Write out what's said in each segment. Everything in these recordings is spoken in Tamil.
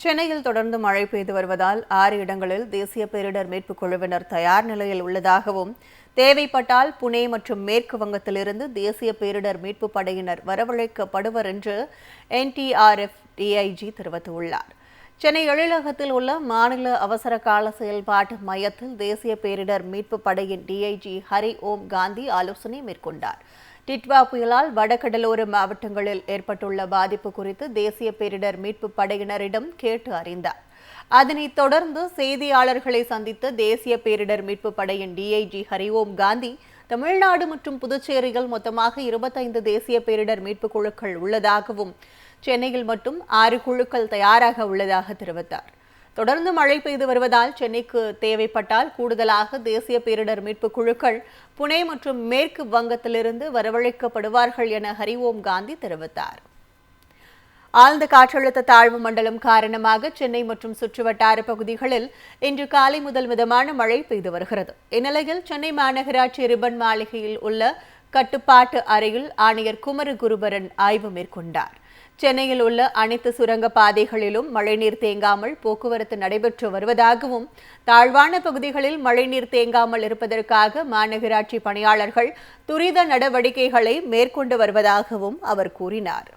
சென்னையில் தொடர்ந்து மழை பெய்து வருவதால் 6 இடங்களில் தேசிய பேரிடர் மீட்புக் குழுவினர் தயார் நிலையில் உள்ளதாகவும், தேவைப்பட்டால் புனே மற்றும் மேற்கு வங்கத்திலிருந்து தேசிய பேரிடர் மீட்புப் படையினர் வரவழைக்கப்படுவர் என்று NTRF டிஐஜி தெரிவித்துள்ளார். சென்னை எழிலகத்தில் உள்ள மாநில அவசர கால செயல்பாட்டு மையத்தில் தேசிய பேரிடர் மீட்புப் படையின் டிஐஜி ஹரி ஓம் காந்தி ஆலோசனை மேற்கொண்டார். டிட்வா புயலால் வடகடலோர மாவட்டங்களில் ஏற்பட்டுள்ள பாதிப்பு குறித்து தேசிய பேரிடர் மீட்புப் படையினரிடம் கேட்டு அறிந்தார். அதனைத் தொடர்ந்து செய்தியாளர்களை சந்தித்த தேசிய பேரிடர் மீட்புப் படையின் டிஐஜி ஹரி ஓம் காந்தி, தமிழ்நாடு மற்றும் புதுச்சேரியில் மொத்தமாக 25 தேசிய பேரிடர் மீட்புக் குழுக்கள் உள்ளதாகவும், சென்னையில் மட்டும் 6 குழுக்கள் தயாராக உள்ளதாக தெரிவித்தார். தொடர்ந்து மழை பெய்து வருவதால் சென்னைக்கு தேவைப்பட்டால் கூடுதலாக தேசிய பேரிடர் மீட்புக் குழுக்கள் புனே மற்றும் மேற்கு வங்கத்திலிருந்து வரவழைக்கப்படுவார்கள் என ஹரி ஓம் காந்தி தெரிவித்தார். ஆழ்ந்த காற்றழுத்த தாழ்வு மண்டலம் காரணமாக சென்னை மற்றும் சுற்றுவட்டார பகுதிகளில் இன்று காலை முதல் மிதமான மழை பெய்து வருகிறது. இந்நிலையில் சென்னை மாநகராட்சி ரிப்பன் மாளிகையில் உள்ள கட்டுப்பாட்டு அறையில் ஆணையர் குமரகுருபரன் ஆய்வு மேற்கொண்டார். சென்னையில் உள்ள அனைத்து சுரங்க பாதைகளிலும் மழைநீர் தேங்காமல் போக்குவரத்து நடைபெற்று வருவதாகவும், தாழ்வான பகுதிகளில் மழைநீர் தேங்காமல் இருப்பதற்காக மாநகராட்சி பணியாளர்கள் துரித நடவடிக்கைகளை மேற்கொண்டு வருவதாகவும் அவர் கூறினார்.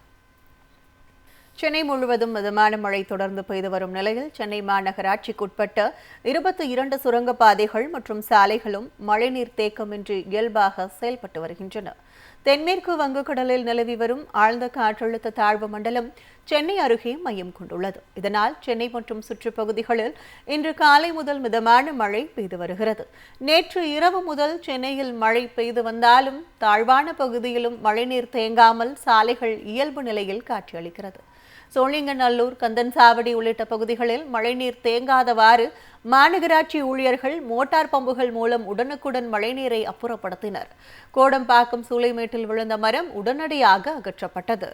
சென்னை முழுவதும் மிதமான மழை தொடர்ந்து பெய்து வரும் நிலையில் சென்னை மாநகராட்சிக்குட்பட்ட 22 சுரங்கப்பாதைகள் மற்றும் சாலைகளும் மழைநீர் தேக்கமின்றி இயல்பாக செயல்பட்டு வருகின்றன. தென்மேற்கு வங்கக்கடலில் நிலவி வரும் ஆழ்ந்த காற்றழுத்த தாழ்வு மண்டலம் சென்னை அருகே மையம் கொண்டுள்ளது. இதனால் சென்னை மற்றும் சுற்றுப்பகுதிகளில் இன்று காலை முதல் மிதமான மழை பெய்து வருகிறது. நேற்று இரவு முதல் சென்னையில் மழை பெய்து வந்தாலும் தாழ்வான பகுதியிலும் மழைநீர் தேங்காமல் சாலைகள் இயல்பு நிலையில் காட்சியளிக்கிறது. சோழிங்கநல்லூர், கந்தன்சாவடி உள்ளிட்ட பகுதிகளில் மழைநீர் தேங்காதவாறு மாநகராட்சி ஊழியர்கள் மோட்டார் பம்புகள் மூலம் உடனுக்குடன் மழைநீரை அப்புறப்படுத்தினர். கோடம்பாக்கம் சூளைமேட்டில் விழுந்த மரம் உடனடியாக அகற்றப்பட்டது.